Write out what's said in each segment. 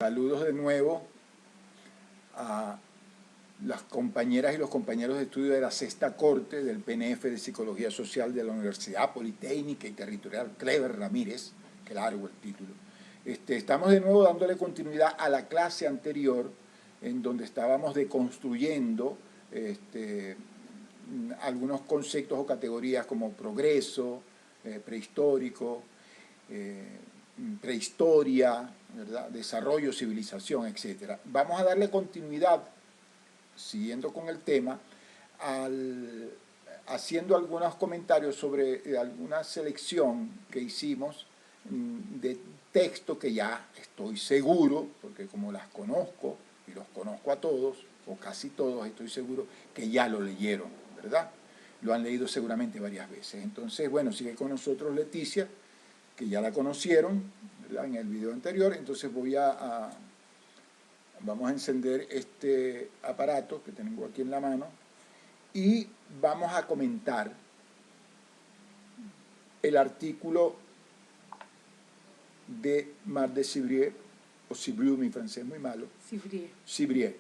Saludos de nuevo a las compañeras y los compañeros de estudio de la Sexta Corte del PNF de Psicología Social de la Universidad Politécnica y Territorial Clever Ramírez, que largo el título. Estamos de nuevo dándole continuidad a la clase anterior, en donde estábamos deconstruyendo algunos conceptos o categorías como progreso, prehistórico, prehistoria, ¿verdad? Desarrollo, civilización, etc. Vamos a darle continuidad, siguiendo con el tema, haciendo algunos comentarios sobre alguna selección que hicimos de texto que ya estoy seguro, porque como las conozco y los conozco a todos, o casi todos, estoy seguro que ya lo leyeron, ¿verdad? Lo han leído seguramente varias veces. Entonces, bueno, sigue con nosotros Leticia, que ya la conocieron, ¿verdad?, en el video anterior. Entonces vamos a encender este aparato que tengo aquí en la mano y vamos a comentar el artículo de Marc de Civrier, o Civrier, mi francés es muy malo. Civrier,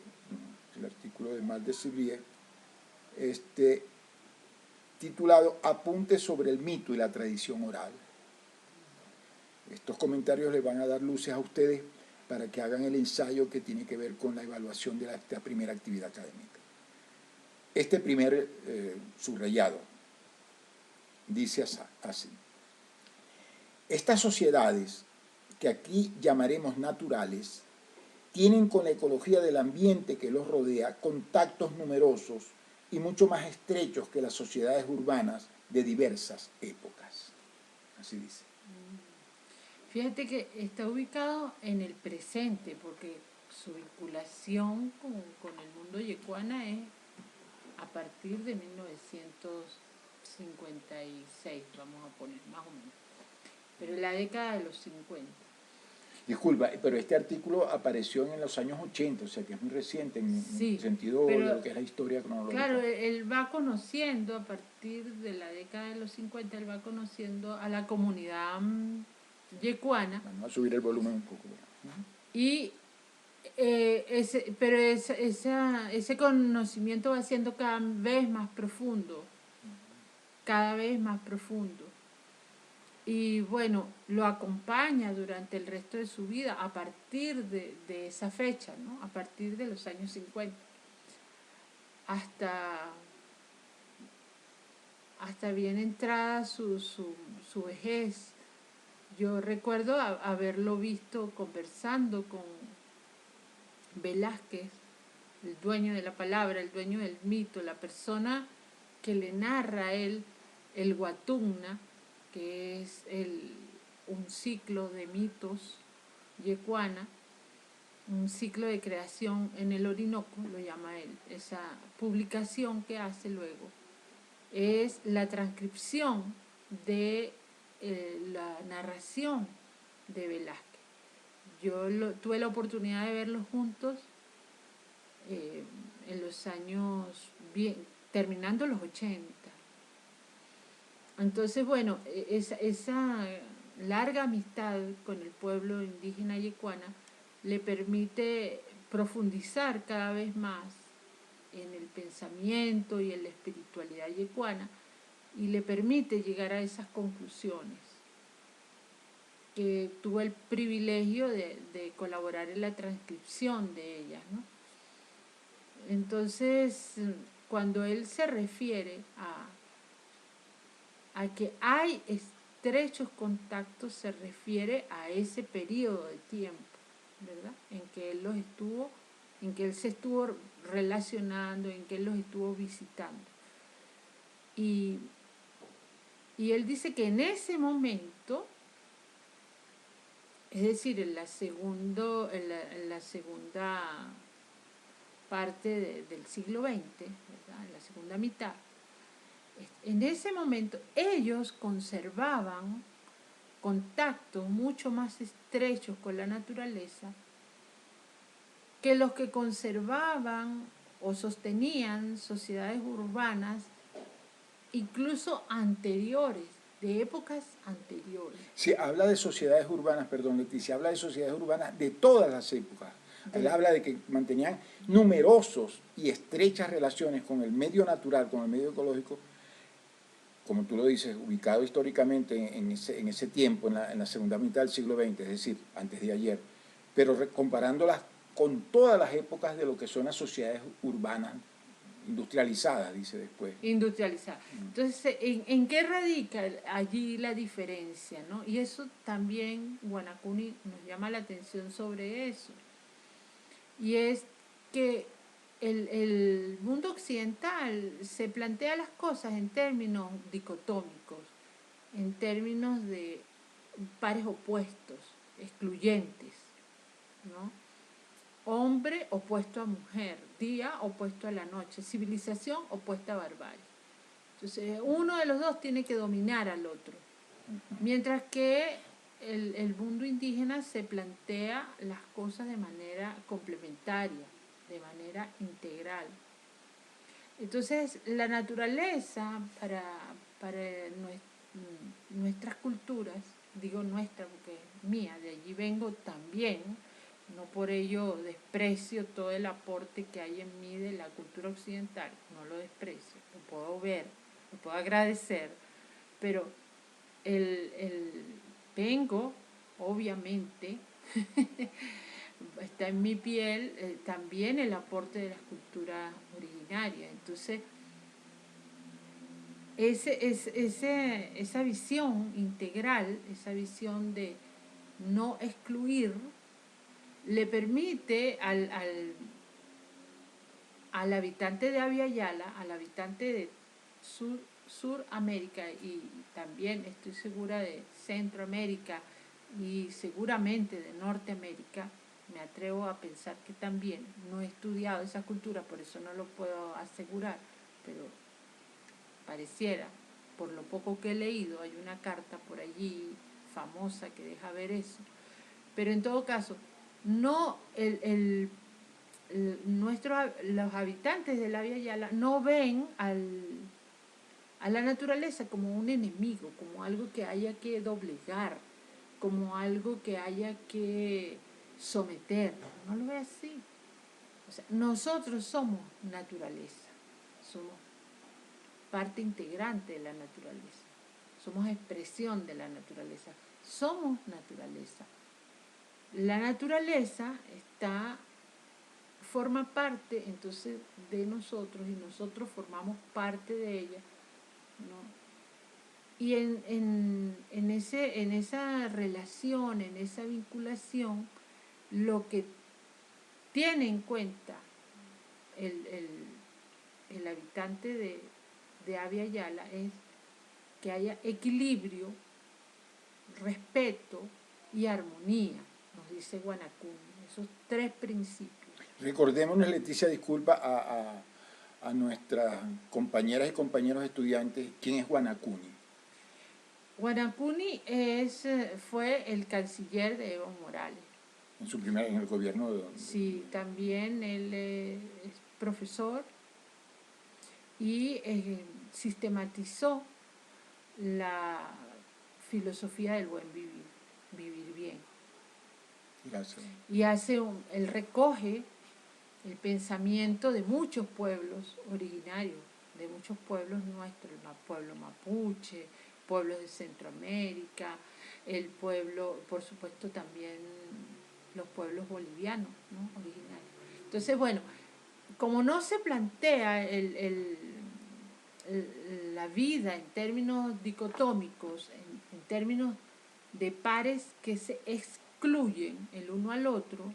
el artículo de Marc de Civrier, titulado Apuntes sobre el mito y la tradición oral. Estos comentarios les van a dar luces a ustedes para que hagan el ensayo que tiene que ver con la evaluación de esta primera actividad académica. Este primer subrayado dice así. Estas sociedades, que aquí llamaremos naturales, tienen con la ecología del ambiente que los rodea contactos numerosos y mucho más estrechos que las sociedades urbanas de diversas épocas. Así dice. Fíjate que está ubicado en el presente, porque su vinculación con el mundo yecuana es a partir de 1956, vamos a poner, más o menos. Pero en la década de los 50. Disculpa, pero este artículo apareció en los años 80, o sea que es muy reciente en el sentido de lo que es la historia cronológica. Claro, él va conociendo, a partir de la década de los 50, él va conociendo a la comunidad yecuana. Vamos a subir el volumen un poco. Y ese conocimiento va siendo cada vez más profundo, cada vez más profundo. Y bueno, lo acompaña durante el resto de su vida a partir de esa fecha, ¿no? A partir de los años 50, hasta bien entrada su vejez. Yo recuerdo haberlo visto conversando con Velázquez, el dueño de la palabra, el dueño del mito, la persona que le narra a él el Huatugna, que es un ciclo de mitos yecuana, un ciclo de creación en el Orinoco, lo llama él. Esa publicación que hace luego es la transcripción de la narración de Velázquez. Yo tuve la oportunidad de verlos juntos en los años, terminando los 80. Entonces, bueno, esa larga amistad con el pueblo indígena yecuana le permite profundizar cada vez más en el pensamiento y en la espiritualidad yecuana y le permite llegar a esas conclusiones. Que tuvo el privilegio de colaborar en la transcripción de ellas, ¿no? Entonces, cuando él se refiere a que hay estrechos contactos, se refiere a ese periodo de tiempo, ¿verdad?, en que él se estuvo relacionando, en que él los estuvo visitando. Y él dice que en ese momento, es decir, en la segunda parte del siglo XX, ¿verdad?, en la segunda mitad, en ese momento ellos conservaban contactos mucho más estrechos con la naturaleza que los que conservaban o sostenían sociedades urbanas incluso anteriores de épocas anteriores. Sí, habla de sociedades urbanas, perdón, Leticia, habla de sociedades urbanas de todas las épocas. Él habla de que mantenían numerosos y estrechas relaciones con el medio natural, con el medio ecológico, como tú lo dices, ubicado históricamente en ese tiempo, en la segunda mitad del siglo XX, es decir, antes de ayer, pero comparándolas con todas las épocas de lo que son las sociedades urbanas industrializadas, dice después. Industrializada. Entonces, ¿en qué radica allí la diferencia, ¿no? Y eso también Guanacuni nos llama la atención sobre eso. Y es que el mundo occidental se plantea las cosas en términos dicotómicos, en términos de pares opuestos, excluyentes, ¿no? Hombre opuesto a mujer, día opuesto a la noche, civilización opuesta a barbarie. Entonces, uno de los dos tiene que dominar al otro. Mientras que el mundo indígena se plantea las cosas de manera complementaria, de manera integral. Entonces, la naturaleza para nuestras culturas, digo nuestra porque es mía, de allí vengo también, no por ello desprecio todo el aporte que hay en mí de la cultura occidental, no lo desprecio, lo puedo ver, lo puedo agradecer, pero vengo, obviamente, está en mi piel también el aporte de las culturas originarias. Entonces, esa visión integral, esa visión de no excluir, le permite al habitante de Abya Yala, al habitante de Suramérica y también estoy segura de Centroamérica y seguramente de Norteamérica, me atrevo a pensar que también, no he estudiado esa cultura, por eso no lo puedo asegurar, pero pareciera, por lo poco que he leído, hay una carta por allí famosa que deja ver eso, pero en todo caso, no los habitantes de la Abya Yala no ven a la naturaleza como un enemigo, como algo que haya que doblegar, como algo que haya que someter. No lo ve así. O sea, nosotros somos naturaleza, somos parte integrante de la naturaleza, somos expresión de la naturaleza, somos naturaleza. La naturaleza forma parte entonces de nosotros y nosotros formamos parte de ella, ¿no? Y en esa relación, en esa vinculación, lo que tiene en cuenta el habitante de Abya Yala es que haya equilibrio, respeto y armonía, nos dice Guanacuni, esos tres principios. Recordémonos, Leticia, disculpa a nuestras compañeras y compañeros estudiantes, ¿quién es Guanacuni? Guanacuni fue el canciller de Evo Morales. En el gobierno de... Sí, también él es profesor y sistematizó la filosofía del buen vivir, vivir bien. Gracias. Y él recoge el pensamiento de muchos pueblos originarios, de muchos pueblos nuestros, el pueblo mapuche, pueblos de Centroamérica, el pueblo, por supuesto también los pueblos bolivianos, ¿no? Originarios. Entonces, bueno, como no se plantea la vida en términos dicotómicos, en términos de pares que se excluyen el uno al otro,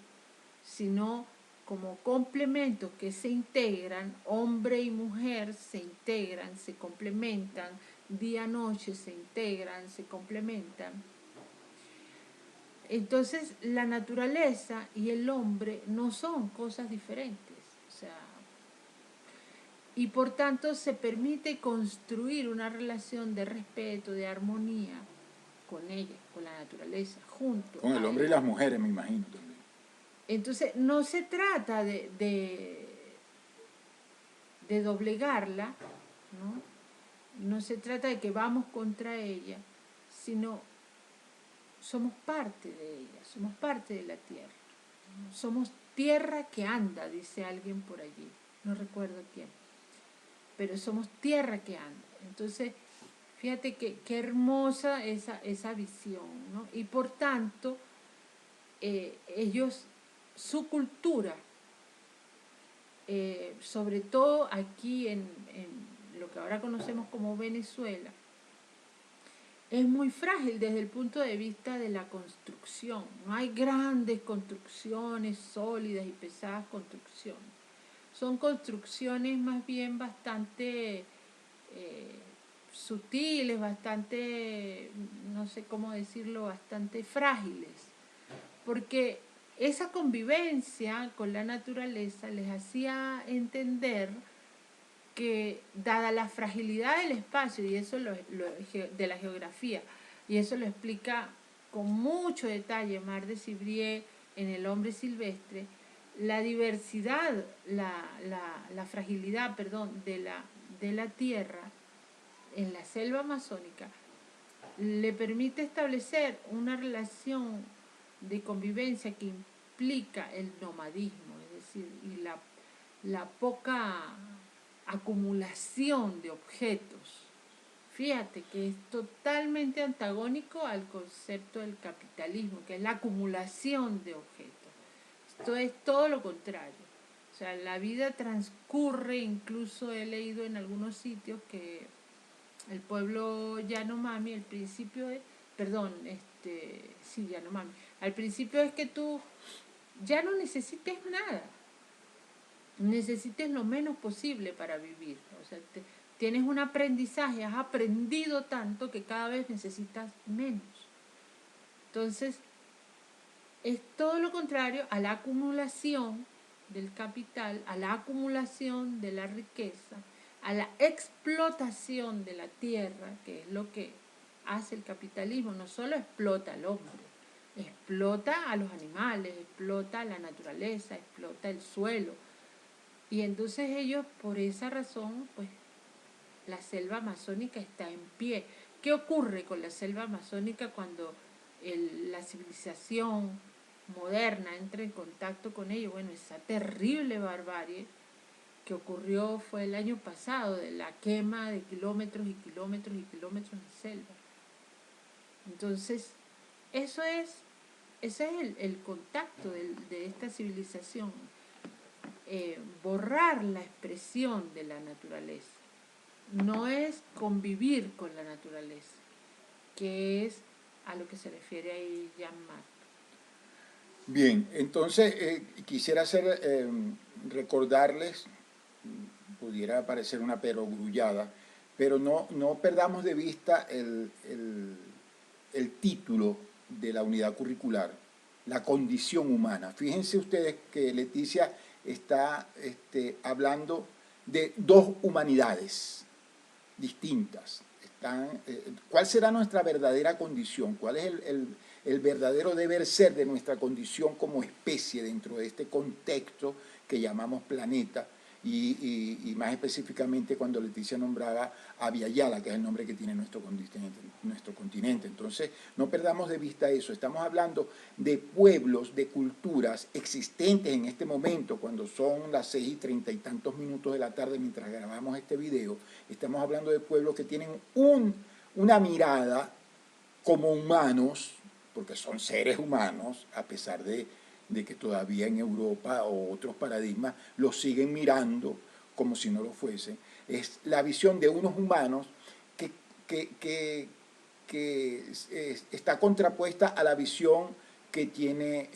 sino como complementos que se integran, hombre y mujer se integran, se complementan, día-noche se integran, se complementan. Entonces, la naturaleza y el hombre no son cosas diferentes, o sea, y por tanto se permite construir una relación de respeto, de armonía con ella, con la naturaleza, junto con el hombre y las mujeres, me imagino también. Entonces, no se trata de doblegarla, ¿no? No se trata de que vamos contra ella, sino somos parte de ella, somos parte de la tierra. Somos tierra que anda, dice alguien por allí, no recuerdo quién, pero somos tierra que anda. Entonces, fíjate qué hermosa esa visión, ¿no? Y por tanto, ellos, su cultura, sobre todo aquí en lo que ahora conocemos como Venezuela, es muy frágil desde el punto de vista de la construcción. No hay grandes construcciones sólidas y pesadas construcciones. Son construcciones más bien bastante sutiles, bastante, no sé cómo decirlo, bastante frágiles. Porque esa convivencia con la naturaleza les hacía entender que, dada la fragilidad del espacio y eso de la geografía, y eso lo explica con mucho detalle Mar de Civrier en El hombre silvestre, la diversidad, la fragilidad, perdón, de la tierra en la selva amazónica le permite establecer una relación de convivencia que implica el nomadismo, es decir, y la poca acumulación de objetos. Fíjate que es totalmente antagónico al concepto del capitalismo, que es la acumulación de objetos. Esto es todo lo contrario. O sea, la vida transcurre, incluso he leído en algunos sitios que el pueblo Yanomami, el principio es, perdón, sí, Yanomami, al principio es que tú ya no necesites nada, necesites lo menos posible para vivir. O sea, tienes un aprendizaje, has aprendido tanto que cada vez necesitas menos. Entonces, es todo lo contrario a la acumulación del capital, a la acumulación de la riqueza, a la explotación de la tierra, que es lo que hace el capitalismo. No solo explota al hombre, explota a los animales, explota a la naturaleza, explota el suelo. Y entonces ellos, por esa razón, pues la selva amazónica está en pie. ¿Qué ocurre con la selva amazónica cuando la civilización moderna entra en contacto con ello? Bueno, esa terrible barbarie que ocurrió fue el año pasado, de la quema de kilómetros y kilómetros y kilómetros de selva. Entonces, ese es el contacto de esta civilización. Borrar la expresión de la naturaleza. No es convivir con la naturaleza, que es a lo que se refiere ahí Jean-Marc. Bien, entonces quisiera recordarles, pudiera parecer una perogrullada, pero no perdamos de vista el título de la unidad curricular, la condición humana. Fíjense ustedes que Leticia está hablando de dos humanidades distintas. ¿Cuál será nuestra verdadera condición? ¿Cuál es el verdadero deber ser de nuestra condición como especie dentro de este contexto que llamamos planeta? Y más específicamente cuando Leticia nombraba a Viayala, que es el nombre que tiene nuestro continente. Entonces, no perdamos de vista eso. Estamos hablando de pueblos, de culturas existentes en este momento, cuando son las 6:30 y tantos minutos de la tarde mientras grabamos este video. Estamos hablando de pueblos que tienen una mirada como humanos, porque son seres humanos, a pesar de que todavía en Europa o otros paradigmas los siguen mirando como si no lo fuesen. Es la visión de unos humanos que está contrapuesta a la visión que tiene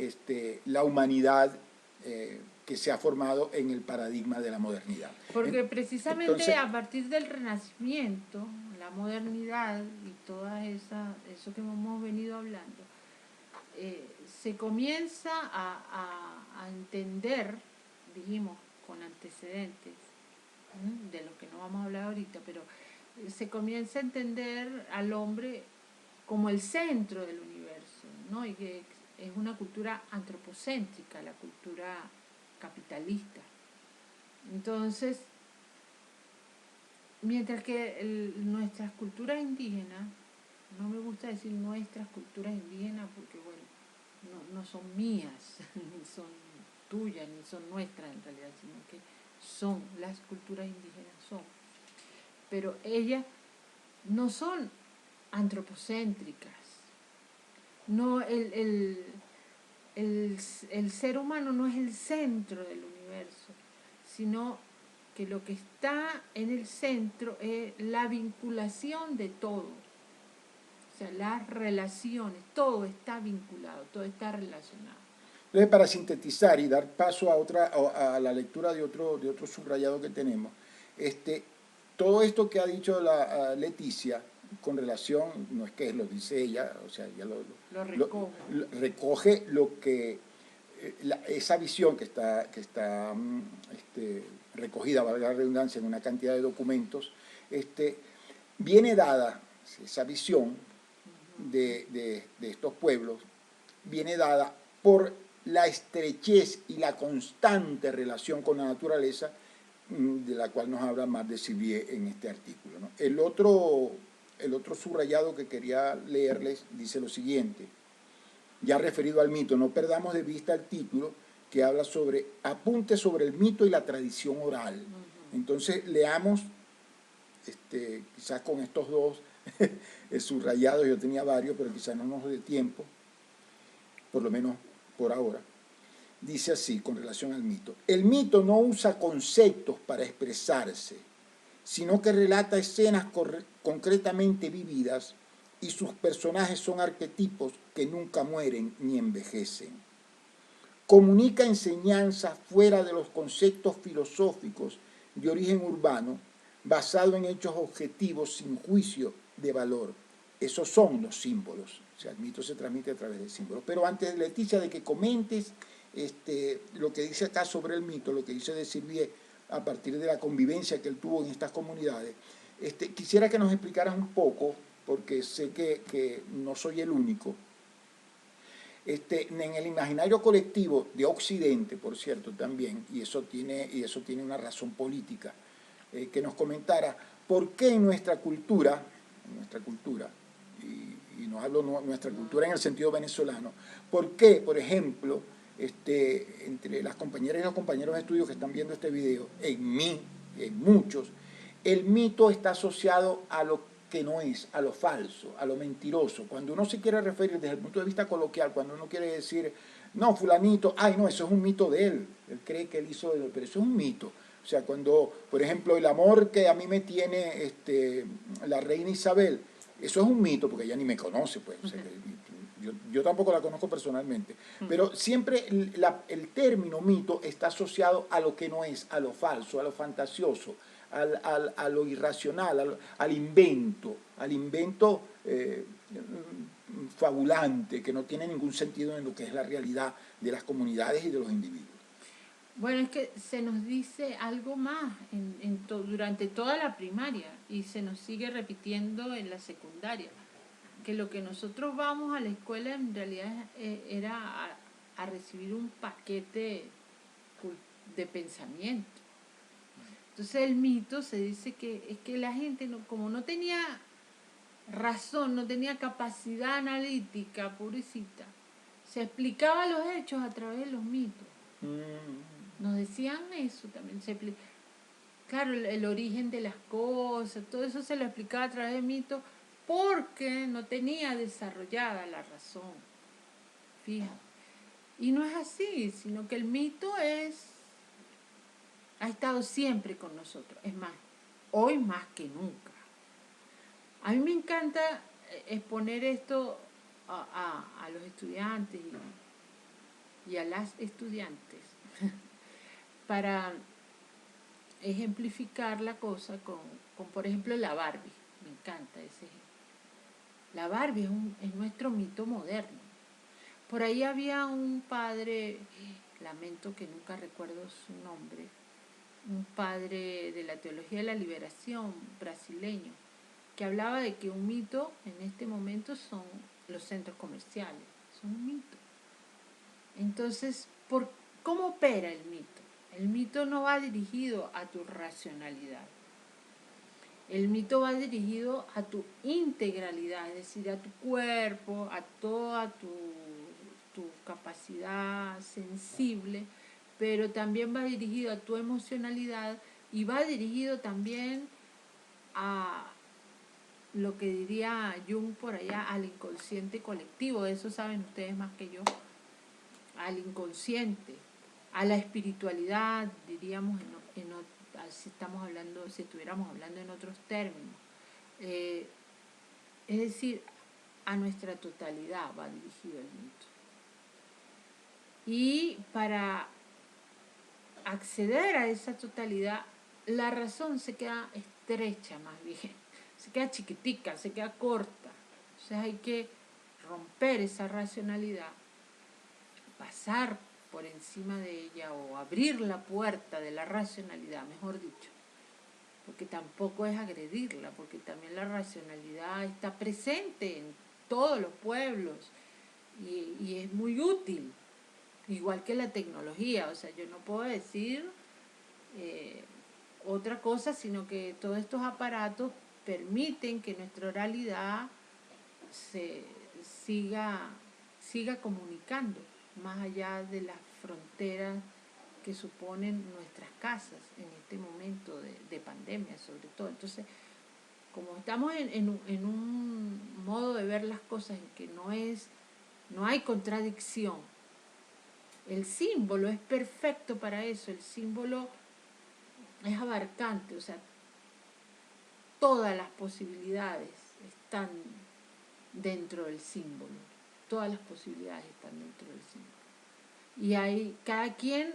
la humanidad que se ha formado en el paradigma de la modernidad. Porque precisamente entonces, a partir del Renacimiento, la modernidad y todo eso que hemos venido hablando, se comienza a entender, dijimos, con antecedentes, de los que no vamos a hablar ahorita, pero se comienza a entender al hombre como el centro del universo, ¿no? Y que es una cultura antropocéntrica, la cultura capitalista. Entonces, mientras que nuestras culturas indígenas, no me gusta decir nuestras culturas indígenas porque, bueno, no son mías, ni son tuyas, ni son nuestras en realidad, sino que son, las culturas indígenas son. Pero ellas no son antropocéntricas. No, el ser humano no es el centro del universo, sino que lo que está en el centro es la vinculación de todo. O sea, las relaciones, todo está vinculado, todo está relacionado. Entonces, para sintetizar y dar paso a la lectura de otro subrayado que tenemos, todo esto que ha dicho Leticia con relación, no es que lo dice ella, o sea, ella recoge lo que esa visión que está recogida, valga la redundancia, en una cantidad de documentos, viene dada, esa visión de estos pueblos, viene dada por la estrechez y la constante relación con la naturaleza, de la cual nos habla Marc Sirviet en este artículo, ¿no? El otro subrayado que quería leerles dice lo siguiente, ya referido al mito: no perdamos de vista el título que habla sobre apuntes sobre el mito y la tradición oral. Entonces leamos, quizás con estos dos subrayados, yo tenía varios, pero quizás no nos dé tiempo, por lo menos por ahora. Dice así con relación al mito: el mito no usa conceptos para expresarse, sino que relata escenas concretamente vividas, y sus personajes son arquetipos que nunca mueren ni envejecen. Comunica enseñanzas fuera de los conceptos filosóficos de origen urbano, basado en hechos objetivos sin juicio de valor. Esos son los símbolos. O sea, el mito se transmite a través de símbolos. Pero antes, Leticia, de que comentes lo que dice acá sobre el mito, lo que dice de Sirviet a partir de la convivencia que él tuvo en estas comunidades, quisiera que nos explicaras un poco, porque sé que no soy el único, en el imaginario colectivo de Occidente, por cierto, también, y eso tiene una razón política, que nos comentara por qué en nuestra cultura, y no hablo de nuestra cultura en el sentido venezolano, por qué, por ejemplo, entre las compañeras y los compañeros de estudio que están viendo este video, en muchos, el mito está asociado a lo que no es, a lo falso, a lo mentiroso. Cuando uno se quiere referir desde el punto de vista coloquial, cuando uno quiere decir, no, fulanito, ay, no, eso es un mito de él cree que él hizo, pero eso es un mito. O sea, cuando, por ejemplo, el amor que a mí me tiene la reina Isabel, eso es un mito, porque ella ni me conoce, pues. O sea, yo tampoco la conozco personalmente, pero siempre el término mito está asociado a lo que no es, a lo falso, a lo fantasioso, a lo irracional, al invento fabulante, que no tiene ningún sentido en lo que es la realidad de las comunidades y de los individuos. Bueno, es que se nos dice algo más durante toda la primaria y se nos sigue repitiendo en la secundaria, que lo que nosotros vamos a la escuela en realidad era a recibir un paquete de pensamiento. Entonces el mito se dice que es que la gente, como no tenía razón, no tenía capacidad analítica, pobrecita, se explicaba los hechos a través de los mitos. Nos decían eso también. Claro, el origen de las cosas, todo eso se lo explicaba a través de mitos porque no tenía desarrollada la razón. Fíjate. Y no es así, sino que el mito ha estado siempre con nosotros. Es más, hoy más que nunca. A mí me encanta exponer esto a los estudiantes y a las estudiantes para ejemplificar la cosa con, por ejemplo, la Barbie. Me encanta ese ejemplo. La Barbie es nuestro mito moderno. Por ahí había un padre, lamento que nunca recuerdo su nombre, un padre de la teología de la liberación brasileño, que hablaba de que un mito en este momento son los centros comerciales, son un mito. Entonces, ¿cómo opera el mito? El mito no va dirigido a tu racionalidad. El mito va dirigido a tu integralidad, es decir, a tu cuerpo, a toda tu capacidad sensible, pero también va dirigido a tu emocionalidad y va dirigido también a lo que diría Jung por allá, al inconsciente colectivo, eso saben ustedes más que yo, al inconsciente, a la espiritualidad, diríamos si estamos hablando, si estuviéramos hablando en otros términos. Es decir, a nuestra totalidad va dirigido el mito. Y para acceder a esa totalidad, la razón se queda estrecha más bien, se queda chiquitica, se queda corta. O sea, hay que romper esa racionalidad, pasar por encima de ella o abrir la puerta de la racionalidad, mejor dicho, porque tampoco es agredirla, porque también la racionalidad está presente en todos los pueblos y es muy útil, igual que la tecnología. O sea, yo no puedo decir otra cosa, sino que todos estos aparatos permiten que nuestra oralidad se siga comunicando más allá de las fronteras que suponen nuestras casas en este momento de pandemia sobre todo. Entonces, como estamos en un modo de ver las cosas en que no hay contradicción, el símbolo es perfecto para eso. El símbolo es abarcante, o sea, todas las posibilidades están dentro del símbolo. Todas las posibilidades están dentro del símbolo. Y ahí cada quien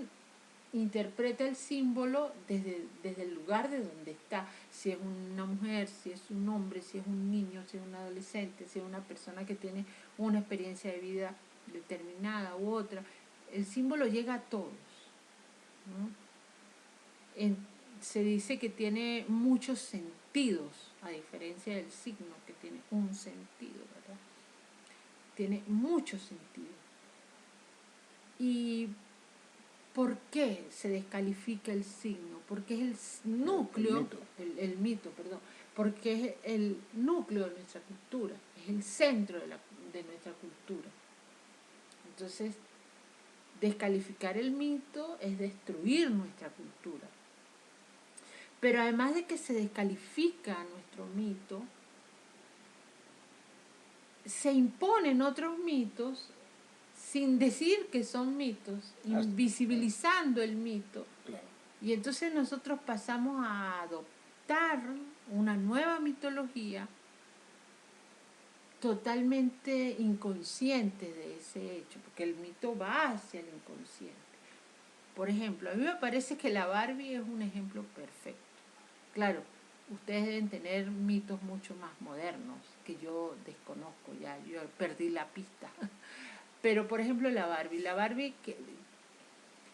interpreta el símbolo desde el lugar de donde está. Si es una mujer, si es un hombre, si es un niño, si es un adolescente, si es una persona que tiene una experiencia de vida determinada u otra. El símbolo llega a todos, ¿no? Se dice que tiene muchos sentidos, a diferencia del signo, que tiene un sentido, ¿verdad? Tiene muchos sentidos. ¿Y por qué se descalifica el signo? Porque es el núcleo, el mito, perdón, porque es el núcleo de nuestra cultura, es el centro de nuestra cultura. Entonces, descalificar el mito es destruir nuestra cultura. Pero además de que se descalifica nuestro mito, se imponen otros mitos sin decir que son mitos, invisibilizando el mito. Claro. Y entonces nosotros pasamos a adoptar una nueva mitología totalmente inconsciente de ese hecho, porque el mito va hacia el inconsciente. Por ejemplo, a mí me parece que la Barbie es un ejemplo perfecto. Claro, ustedes deben tener mitos mucho más modernos que yo desconozco, ya yo perdí la pista. Pero por ejemplo la Barbie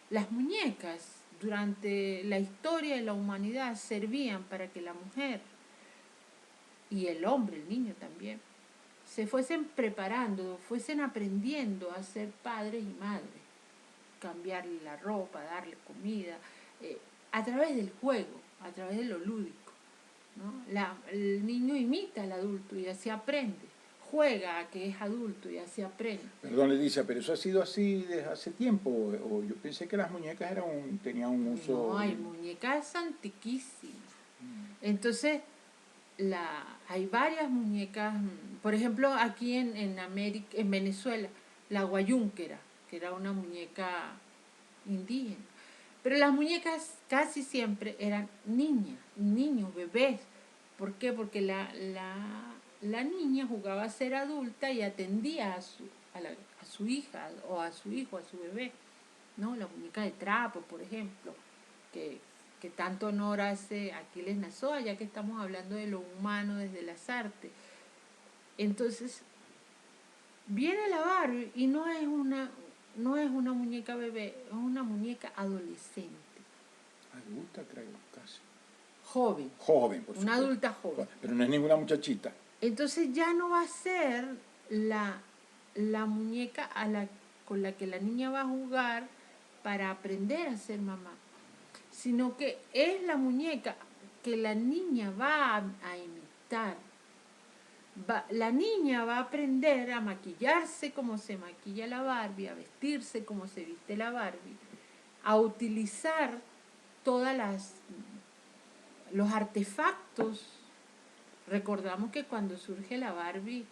las muñecas durante la historia de la humanidad servían para que la mujer y el hombre, el niño también, se fuesen preparando, fuesen aprendiendo a ser padres y madres, cambiarle la ropa, darle comida, a través del juego, a través de lo lúdico, ¿no? El niño imita al adulto y así aprende. Juega a que es adulto y así aprende. Perdón, Leticia, pero eso ha sido así desde hace tiempo, o yo pensé que las muñecas tenían un uso... No, hay muñecas antiquísimas. Entonces, hay varias muñecas, por ejemplo, aquí en Venezuela, la guayúnquera, que era una muñeca indígena. Pero las muñecas casi siempre eran niños, bebés. ¿Por qué? Porque la niña jugaba a ser adulta y atendía a su hija o a su hijo, a su bebé, ¿no? La muñeca de trapo, por ejemplo, que tanto honor hace Aquiles Nazoa, ya que estamos hablando de lo humano desde las artes. Entonces, viene la Barbie y no es una muñeca bebé, es una muñeca adolescente. Adulta, creo, casi. Joven. Joven, por supuesto. Una adulta joven. Pero no es ninguna muchachita. Entonces ya no va a ser la muñeca con la que la niña va a jugar para aprender a ser mamá, sino que es la muñeca que la niña va a imitar. La niña va a aprender a maquillarse como se maquilla la Barbie, a vestirse como se viste la Barbie, a utilizar todas los artefactos. Recordamos que cuando surge la Barbie,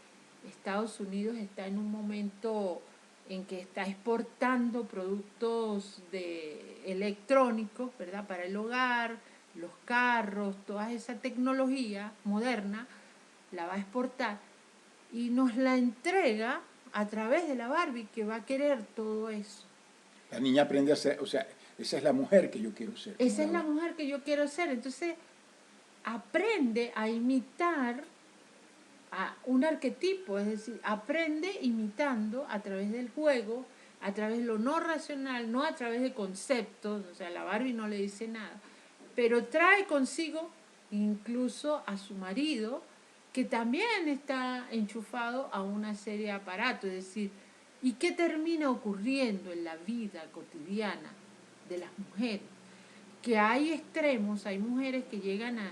Estados Unidos está en un momento en que está exportando productos electrónicos, ¿verdad?, para el hogar, los carros, toda esa tecnología moderna, la va a exportar y nos la entrega a través de la Barbie, que va a querer todo eso. La niña aprende a ser, o sea, esa es la mujer que yo quiero ser. Esa es la mujer que yo quiero ser. Entonces, aprende a imitar a un arquetipo, es decir, aprende imitando a través del juego, a través de lo no racional, no a través de conceptos, o sea, la Barbie no le dice nada, pero trae consigo incluso a su marido, que también está enchufado a una serie de aparatos, es decir, ¿y qué termina ocurriendo en la vida cotidiana de las mujeres? Que hay extremos, hay mujeres que llegan a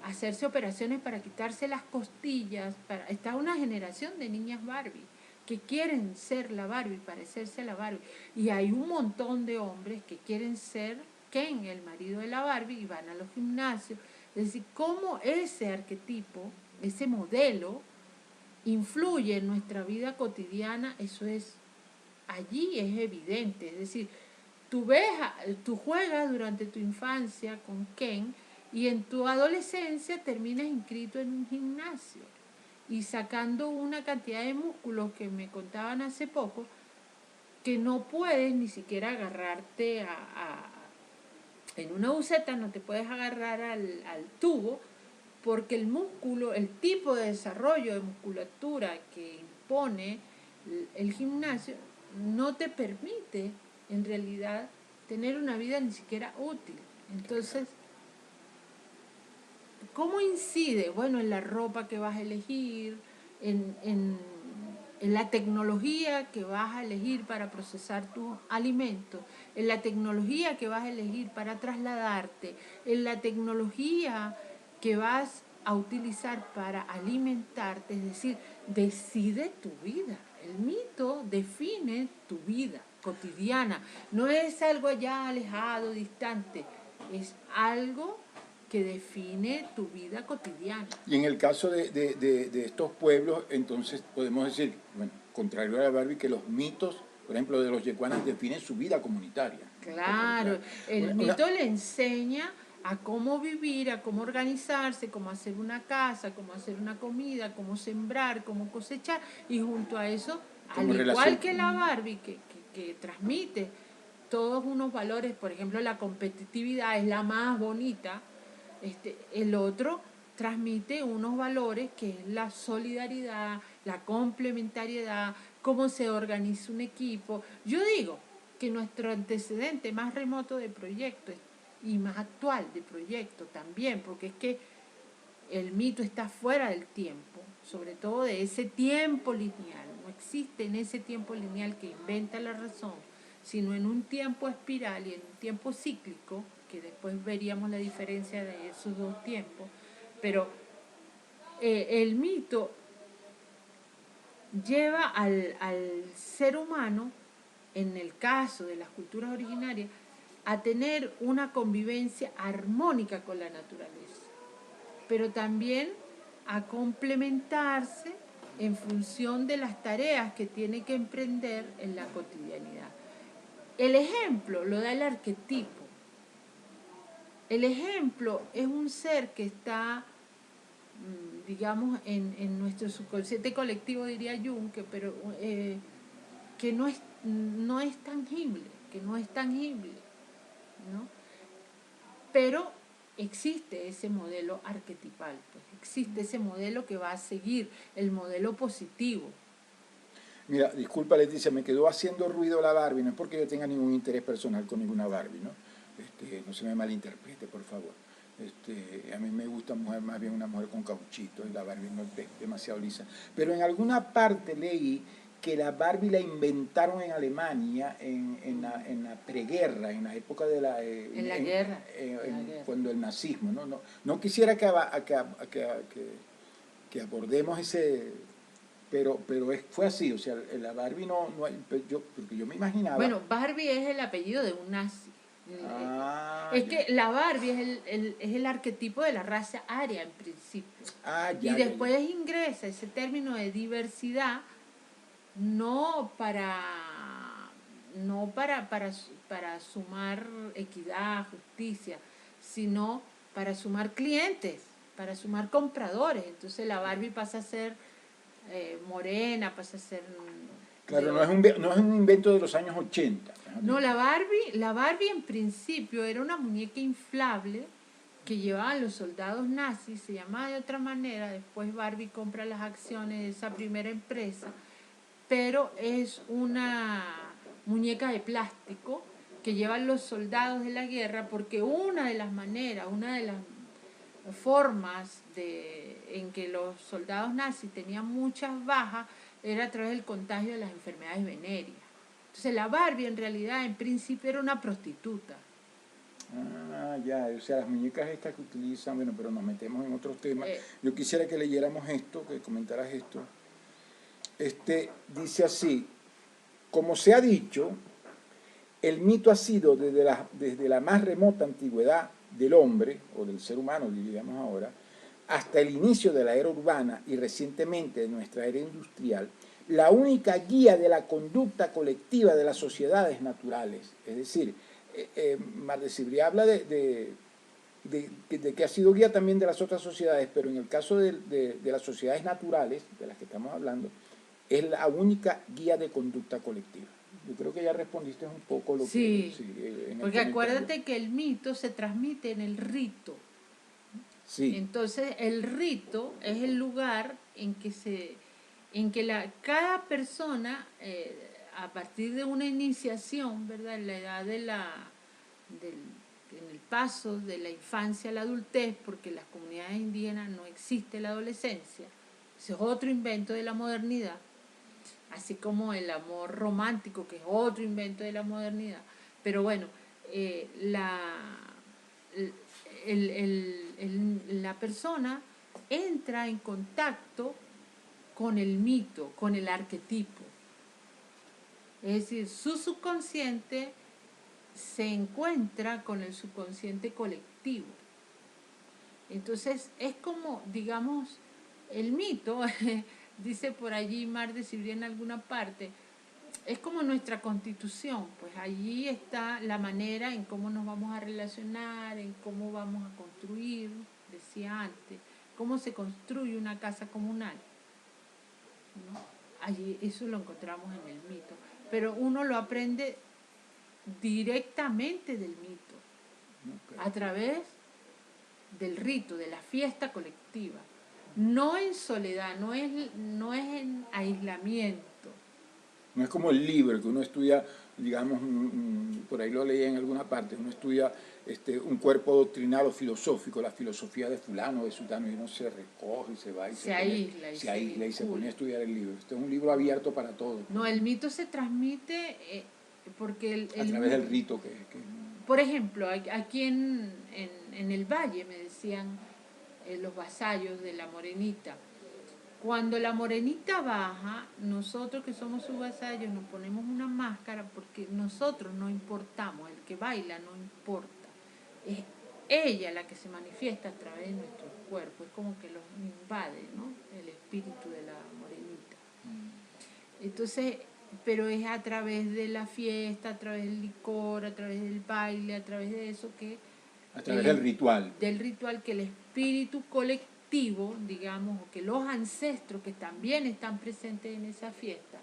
hacerse operaciones para quitarse las costillas, está una generación de niñas Barbie que quieren ser la Barbie, parecerse a la Barbie, y hay un montón de hombres que quieren ser Ken, el marido de la Barbie, y van a los gimnasios. Es decir, cómo ese arquetipo, ese modelo, influye en nuestra vida cotidiana, eso es, allí es evidente. Es decir, tú juegas durante tu infancia con Ken y en tu adolescencia terminas inscrito en un gimnasio y sacando una cantidad de músculos que me contaban hace poco, que no puedes ni siquiera agarrarte en una buceta, no te puedes agarrar al tubo, porque el músculo, el tipo de desarrollo de musculatura que impone el gimnasio no te permite en realidad tener una vida ni siquiera útil. Entonces, ¿cómo incide? Bueno, en la ropa que vas a elegir, en la tecnología que vas a elegir para procesar tus alimentos, en la tecnología que vas a elegir para trasladarte, en la tecnología que vas a utilizar para alimentarte, es decir, decide tu vida. El mito define tu vida cotidiana, no es algo allá alejado, distante, es algo que define tu vida cotidiana. Y en el caso de estos pueblos, entonces podemos decir, bueno, contrario a la Barbie, que los mitos, por ejemplo, de los yecuanas definen su vida comunitaria. Claro, el mito le enseña a cómo vivir, a cómo organizarse, cómo hacer una casa, cómo hacer una comida, cómo sembrar, cómo cosechar, y junto a eso, al igual que la Barbie, que transmite todos unos valores, por ejemplo, la competitividad es la más bonita, el otro transmite unos valores que es la solidaridad, la complementariedad, cómo se organiza un equipo. Yo digo que nuestro antecedente más remoto de proyecto y más actual de proyecto también, porque es que el mito está fuera del tiempo, sobre todo de ese tiempo lineal. No existe en ese tiempo lineal que inventa la razón, sino en un tiempo espiral y en un tiempo cíclico, que después veríamos la diferencia de esos dos tiempos. Pero el mito lleva al ser humano, en el caso de las culturas originarias, a tener una convivencia armónica con la naturaleza, pero también a complementarse en función de las tareas que tiene que emprender en la cotidianidad. El ejemplo lo da el arquetipo. El ejemplo es un ser que está, digamos, en nuestro subconsciente colectivo, diría Jung, que no es tangible, ¿no? Pero existe ese modelo arquetipal, pues existe ese modelo que va a seguir, el modelo positivo. Mira, disculpa Leticia, me quedó haciendo ruido la Barbie, no es porque yo tenga ningún interés personal con ninguna Barbie, ¿no? No se me malinterprete, por favor. A mí me gusta más bien una mujer con cauchito y la Barbie no es demasiado lisa. Pero en alguna parte leí que la Barbie la inventaron en Alemania en la preguerra, en la época de la... En la guerra. Cuando el nazismo, ¿no? No quisiera que abordemos ese... Pero fue así, o sea, la Barbie porque yo me imaginaba... Bueno, Barbie es el apellido de un nazi. Es ya. que la Barbie es el arquetipo de la raza aria en principio. Ya, y después ingresa ese término de diversidad no para sumar equidad, justicia, sino para sumar clientes, para sumar compradores. Entonces la Barbie pasa a ser morena, pasa a ser... Claro, no es un invento de los años 80. No, la Barbie en principio era una muñeca inflable que llevaban los soldados nazis, se llamaba de otra manera, después Barbie compra las acciones de esa primera empresa, pero es una muñeca de plástico que llevan los soldados de la guerra, porque una de las formas en que los soldados nazis tenían muchas bajas era a través del contagio de las enfermedades venéreas. Entonces la Barbie en realidad en principio era una prostituta. Ya, o sea, las muñecas estas que utilizan, bueno, pero nos metemos en otros temas. Yo quisiera que leyéramos esto, que comentaras esto. Dice así: como se ha dicho, el mito ha sido desde la más remota antigüedad del hombre, o del ser humano, diríamos ahora, hasta el inicio de la era urbana y recientemente de nuestra era industrial, la única guía de la conducta colectiva de las sociedades naturales. Es decir, Marthe habla de que ha sido guía también de las otras sociedades, pero en el caso de las sociedades naturales, de las que estamos hablando, es la única guía de conducta colectiva. Yo creo que ya respondiste un poco lo que... Sí, porque acuérdate comentario. que el mito se transmite en el rito. Sí. Entonces el rito es el lugar en que cada persona, a partir de una iniciación, ¿verdad? En la edad en el paso de la infancia a la adultez, porque en las comunidades indígenas no existe la adolescencia, ese es otro invento de la modernidad, así como el amor romántico, que es otro invento de la modernidad. Pero bueno, la persona entra en contacto con el mito, con el arquetipo. Es decir, su subconsciente se encuentra con el subconsciente colectivo. Entonces es como, digamos, el mito, dice por allí Marthe en alguna parte, es como nuestra constitución, pues allí está la manera en cómo nos vamos a relacionar, en cómo vamos a construir, decía antes, cómo se construye una casa comunal, ¿no? Allí eso lo encontramos en el mito, pero uno lo aprende directamente del mito, a través del rito, de la fiesta colectiva, no en soledad, no es en aislamiento. No es como el libro que uno estudia, digamos, por ahí lo leí en alguna parte, uno estudia un cuerpo doctrinado filosófico, la filosofía de fulano, de sutano, y uno se recoge y se va y se aísla y se pone a estudiar el libro. Este es un libro abierto para todos. No, el mito se transmite porque a través del rito que... Por ejemplo, aquí en el valle me decían los vasallos de la morenita, cuando la morenita baja, nosotros que somos sus vasallos nos ponemos una máscara porque nosotros no importamos, el que baila no importa. Es ella la que se manifiesta a través de nuestro cuerpo, es como que los invade, ¿no? El espíritu de la morenita. Entonces, pero es a través de la fiesta, a través del licor, a través del baile, a través de eso que... A través del ritual. Del ritual que el espíritu colectivo, digamos, o que los ancestros que también están presentes en esa fiesta,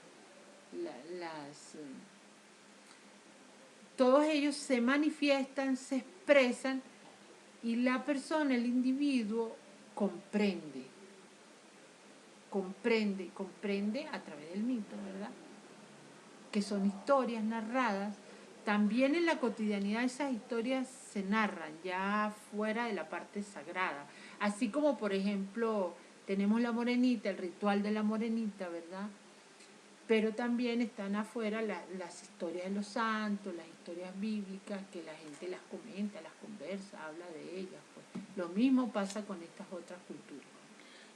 todos ellos se manifiestan, se expresan y la persona, el individuo, comprende a través del mito, ¿verdad? Que son historias narradas. También en la cotidianidad esas historias se narran ya fuera de la parte sagrada. Así como, por ejemplo, tenemos la morenita, el ritual de la morenita, ¿verdad? pero también están afuera las historias de los santos, las historias bíblicas, que la gente las comenta, las conversa, habla de ellas. Pues. Lo mismo pasa con estas otras culturas.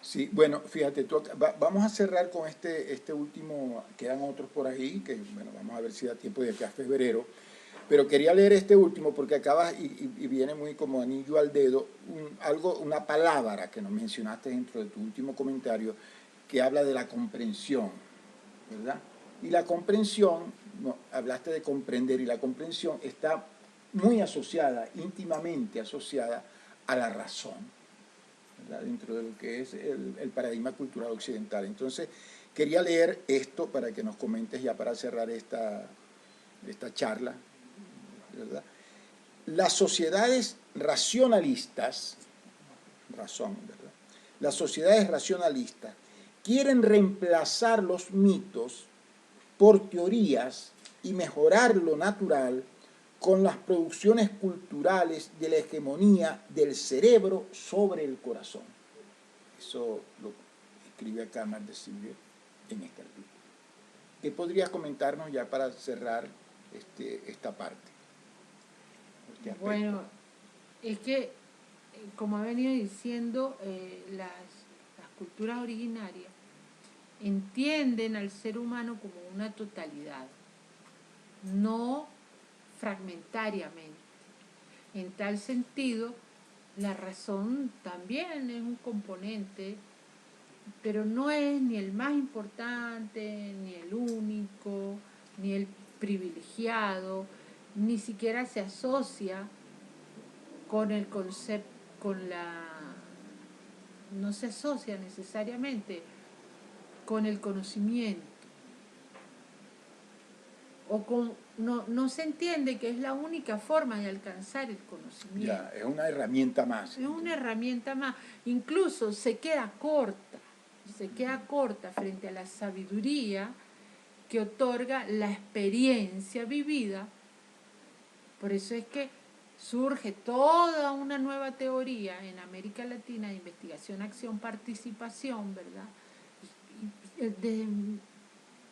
Sí, bueno, fíjate, vamos a cerrar con este último, quedan otros por ahí, que bueno, vamos a ver si da tiempo de acá a febrero, pero quería leer este último porque acabas y viene muy como anillo al dedo, una palabra que nos mencionaste dentro de tu último comentario, que habla de la comprensión, ¿verdad? Y la comprensión, no, hablaste de comprender, y la comprensión está muy asociada, íntimamente asociada a la razón, ¿verdad? Dentro de lo que es el paradigma cultural occidental. Entonces, quería leer esto para que nos comentes ya para cerrar esta charla, ¿verdad? Las sociedades racionalistas, razón, ¿verdad? Las sociedades racionalistas quieren reemplazar los mitos por teorías y mejorar lo natural con las producciones culturales de la hegemonía del cerebro sobre el corazón. Eso lo escribe acá Marc de Sylvier en este artículo. ¿Qué podrías comentarnos ya para cerrar esta parte? Bueno, es que, como ha venido diciendo, las culturas originarias entienden al ser humano como una totalidad, no fragmentariamente. En tal sentido, la razón también es un componente, pero no es ni el más importante, ni el único, ni el privilegiado, ni siquiera se asocia con el concepto, no se asocia necesariamente con el conocimiento. No se entiende que es la única forma de alcanzar el conocimiento. Ya, es una herramienta más. Es una herramienta más. Incluso se queda corta frente a la sabiduría que otorga la experiencia vivida. Por eso es que surge toda una nueva teoría en América Latina de investigación, acción, participación, ¿verdad?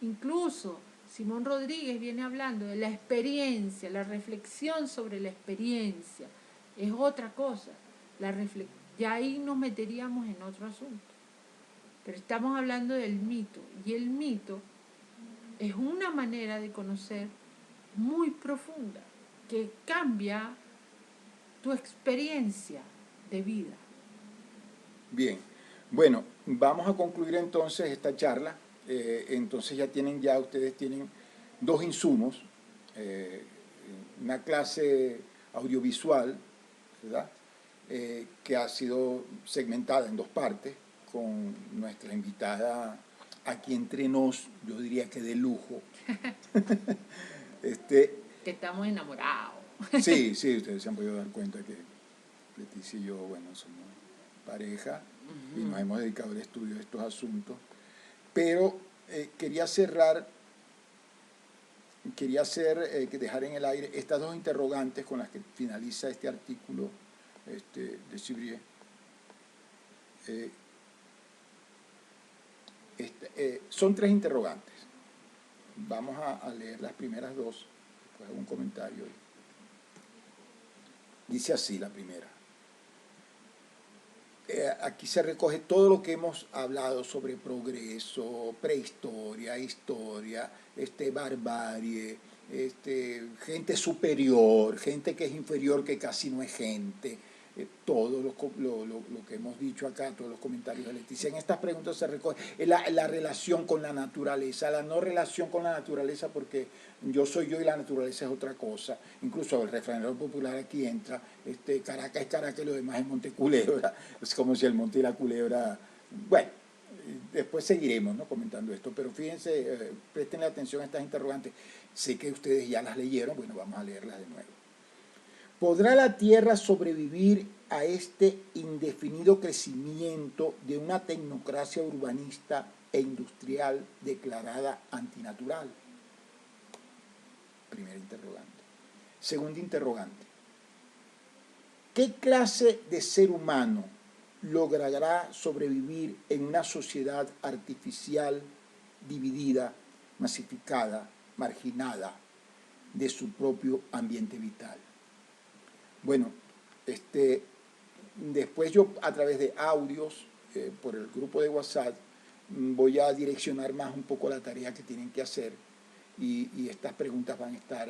Incluso Simón Rodríguez viene hablando de la experiencia, la reflexión sobre la experiencia. Es otra cosa. Ya ahí nos meteríamos en otro asunto. Pero estamos hablando del mito. Y el mito es una manera de conocer muy profunda, que cambia tu experiencia de vida. Bien, bueno, vamos a concluir entonces esta charla. Entonces ustedes tienen dos insumos, una clase audiovisual, ¿verdad? Que ha sido segmentada en dos partes, con nuestra invitada aquí entre nos, yo diría que de lujo. Que estamos enamorados. Sí, ustedes se han podido dar cuenta que Leticia y yo, bueno, somos pareja y nos hemos dedicado al estudio de estos asuntos. Pero quería dejar en el aire estas dos interrogantes con las que finaliza este artículo de Sylvier. Son tres interrogantes. Vamos a leer las primeras dos, después hago un comentario. Dice así la primera. Aquí se recoge todo lo que hemos hablado sobre progreso, prehistoria, historia, barbarie, gente superior, gente que es inferior, que casi no es gente, todo lo que hemos dicho acá, todos los comentarios de Leticia. En estas preguntas se recoge la relación con la naturaleza, la no relación con la naturaleza, porque yo soy yo y la naturaleza es otra cosa. Incluso el refranero popular aquí entra, Caracas es Caracas y lo demás es Monte Culebra. Es como si el monte y la culebra... Bueno, después seguiremos, ¿no?, comentando esto, pero fíjense, presten atención a estas interrogantes. Sé que ustedes ya las leyeron, bueno, vamos a leerlas de nuevo. ¿Podrá la Tierra sobrevivir a este indefinido crecimiento de una tecnocracia urbanista e industrial declarada antinatural? Primera interrogante. Segunda interrogante. ¿Qué clase de ser humano logrará sobrevivir en una sociedad artificial, dividida masificada, marginada de su propio ambiente vital. Bueno, después yo a través de audios, por el grupo de WhatsApp, voy a direccionar más un poco la tarea que tienen que hacer y estas preguntas van a estar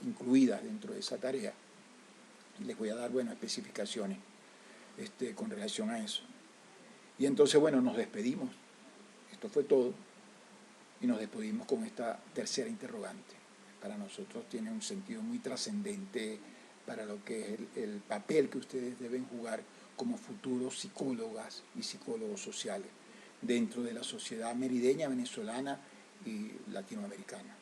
incluidas dentro de esa tarea. Y les voy a dar, bueno, especificaciones con relación a eso. Y entonces, bueno, nos despedimos. Esto fue todo. Y nos despedimos con esta tercera interrogante. Para nosotros tiene un sentido muy trascendente para lo que es el papel que ustedes deben jugar como futuros psicólogas y psicólogos sociales dentro de la sociedad merideña, venezolana y latinoamericana.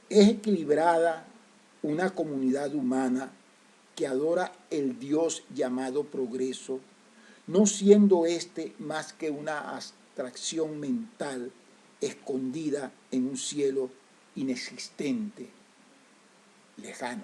Es equilibrada una comunidad humana que adora el Dios llamado progreso, no siendo más que una abstracción mental escondida en un cielo inexistente, lejano.